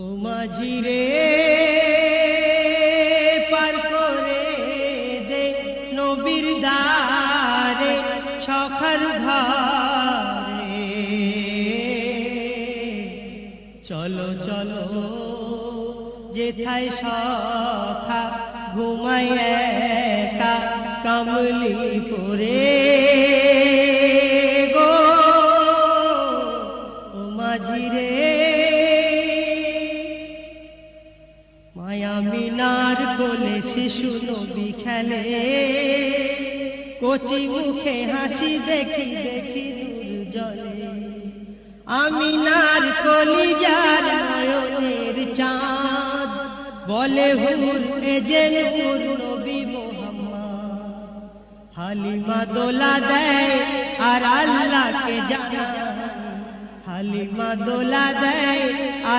ও মাঝি রে পার করে দে নবীর দ্বারে সখার ঘরে। চলো চলো যেথায় সখা ঘুমায় একা কামলি পরে গো। ও মাঝি রে মায়া মিনার কোলে শিশু নবী খেলে, কচি মুখে হাসি দেখি দেখি নূর জ্বলে। আমিনার কলিজার নয়নের চাঁদ বলে হুর এ যে নূর নবী মুহাম্মদ। হালিমা দোলা দেয় আর আল্লাহকে জানায়, হালিমা দোলা দেয় আর